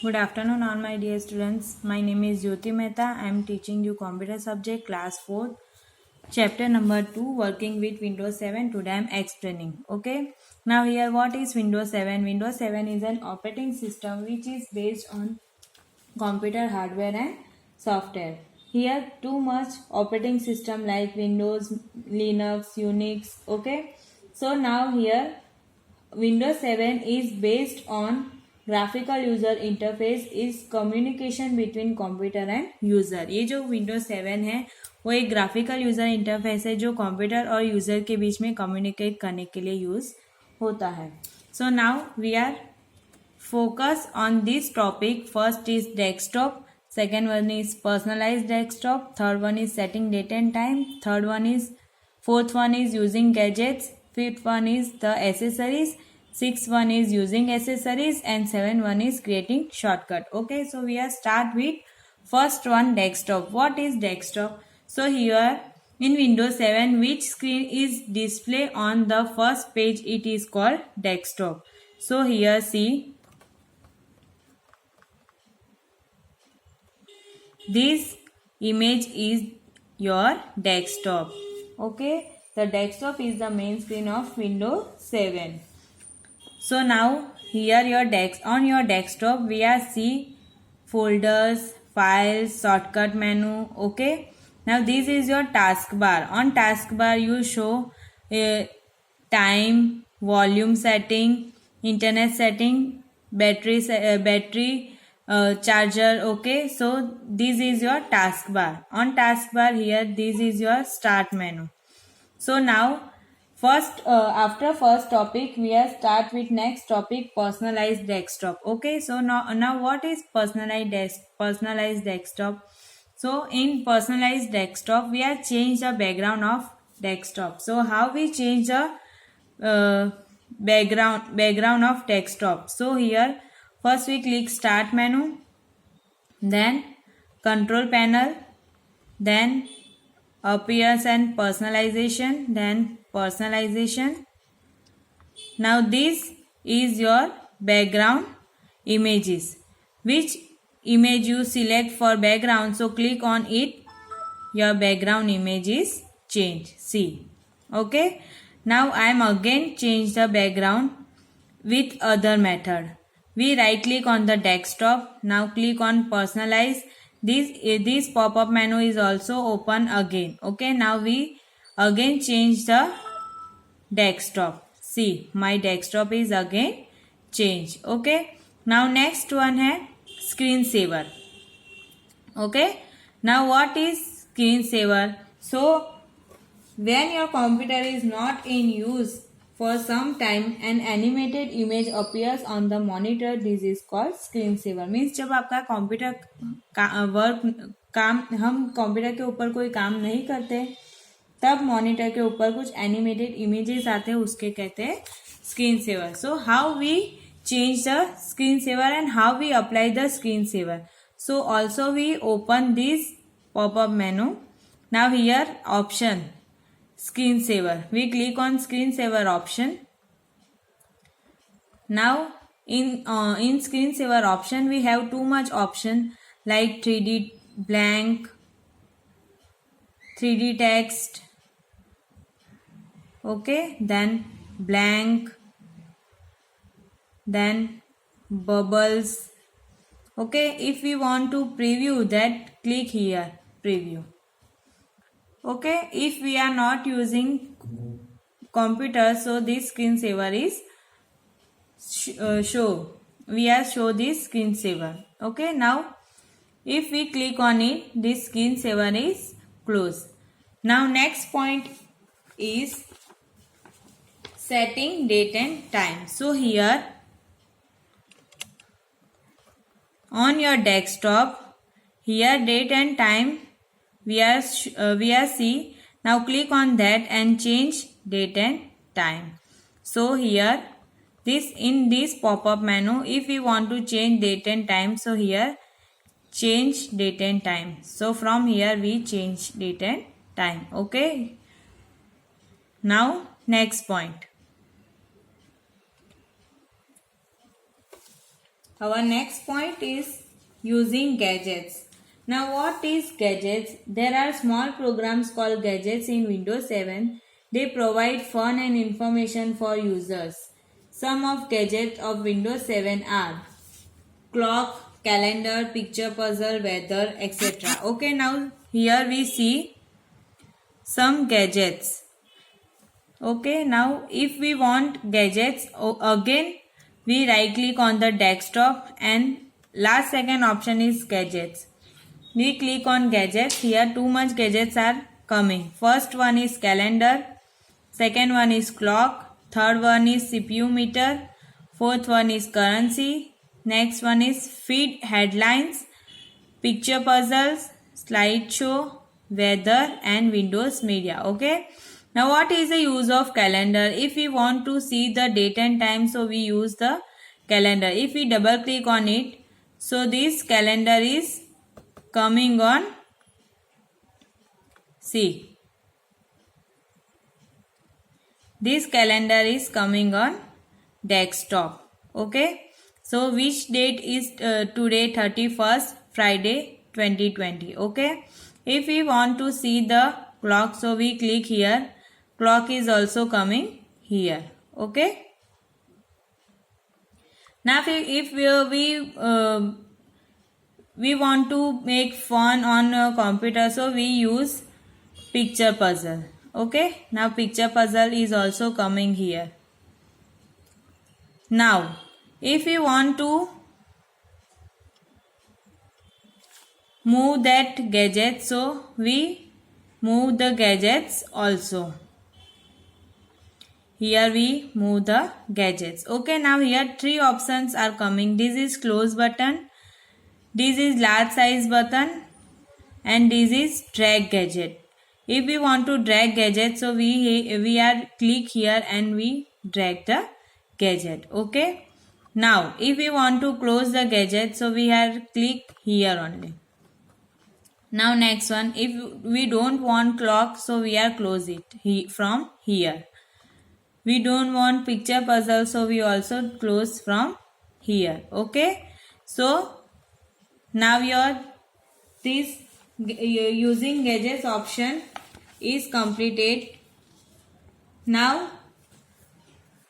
Good afternoon, all my dear students. My name is Jyoti Mehta. I am teaching you computer subject class 4, chapter number 2, working with Windows 7. Today I am explaining. Okay. Now here, what is Windows 7? Windows 7 is an operating system which is based on computer hardware and software. Here, too much operating system like Windows, Linux, Unix. Okay. So now here Windows 7 is based on graphical user interface is communication between computer and user. ये जो Windows 7 है वो एक graphical user interface है जो computer और user के बीच में कम्युनिकेट करने के लिए यूज़ होता है. So now we are focus on this topic. First is desktop, second one is personalized desktop, third one is setting date and time, fourth one is using gadgets, fifth one is the accessories, sixth one is using accessories, and seventh one is creating shortcut. Okay, so we are start with first one, desktop. What is desktop? So here in Windows 7, which screen is displayed on the first page, it is called desktop. So here see, this image is your desktop. Okay, the desktop is the main screen of Windows 7. So now here on your desktop we are see folders, files, shortcut menu. Okay, now this is your taskbar. On taskbar you show time, volume setting, internet setting, battery charger. Okay, so this is your taskbar. On taskbar here this is your start menu. So now after first topic we are start with next topic, personalized desktop. Okay, so now what is personalized desktop? So in personalized desktop we are change the background of desktop. So how we change the background of desktop? So here first we click start menu, then control panel, then appearance and personalization, then personalization. Now this is your background images. Which image you select for background, so click on it, your background image is changed. See. Okay. Now I am again change the background with other method. We right click on the desktop. Now click on personalize. This pop-up menu is also open again. Okay, now we again change the desktop. See, my desktop is again changed. Okay, now next one है screensaver. Okay, now what is screensaver? So when your computer is not in use for some time, an animated image appears on the monitor. This is called screensaver. Means जब आपका computer हम computer के ऊपर कोई काम नहीं करते तब मॉनिटर के ऊपर कुछ एनिमेटेड इमेजेस आते हैं, उसके कहते हैं screen saver. So how we change the screen saver and how we apply the screen saver. So also we open this popup menu. Now here option screensaver. We click on screensaver option. Now in screensaver option we have too much option like 3D blank, 3D text. Okay, then blank, then bubbles. Okay, if we want to preview that, click here preview. Okay, if we are not using computer, so this screensaver is show. We are show this screensaver. Okay, now if we click on it, this screensaver is closed. Now next point is setting date and time. So here on your desktop, here date and time we are see. Now click on that and change date and time. So here in this pop-up menu, if we want to change date and time, so here change date and time. So from here we change date and time. Okay, now next point. Our next point is using gadgets. Now what is gadgets? There are small programs called gadgets in Windows 7. They provide fun and information for users. Some of gadgets of Windows 7 are clock, calendar, picture puzzle, weather, etc. Okay, now here we see some gadgets. Okay, now if we want gadgets, again we right click on the desktop and last second option is gadgets. We click on gadgets. Here too much gadgets are coming. First one is calendar, second one is clock, third one is CPU meter, fourth one is currency, next one is feed headlines, picture puzzles, slideshow, weather and Windows media. Okay. Now what is the use of calendar? If we want to see the date and time, so we use the calendar. If we double click on it, so this calendar is coming on, see, this calendar is coming on desktop. Okay. So which date is today? 31st Friday 2020. Okay. If we want to see the clock, so we click here. Clock is also coming here. Okay. Now if we want to make fun on a computer, so we use picture puzzle. Okay. Now picture puzzle is also coming here. Now if we want to move that gadget, so we move the gadgets also. Here we move the gadgets. Okay, now here three options are coming. This is close button, this is large size button and this is drag gadget. If we want to drag gadget, so we are click here and we drag the gadget. Okay. Now if we want to close the gadget, so we are click here only. Now next one, if we don't want clock, so we are close it from here. We don't want picture puzzle, so we also close from here. Okay. So now your this using gadgets option is completed. Now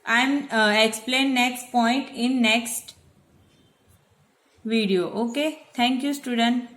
I am explain next point in next video. Okay. Thank you, student.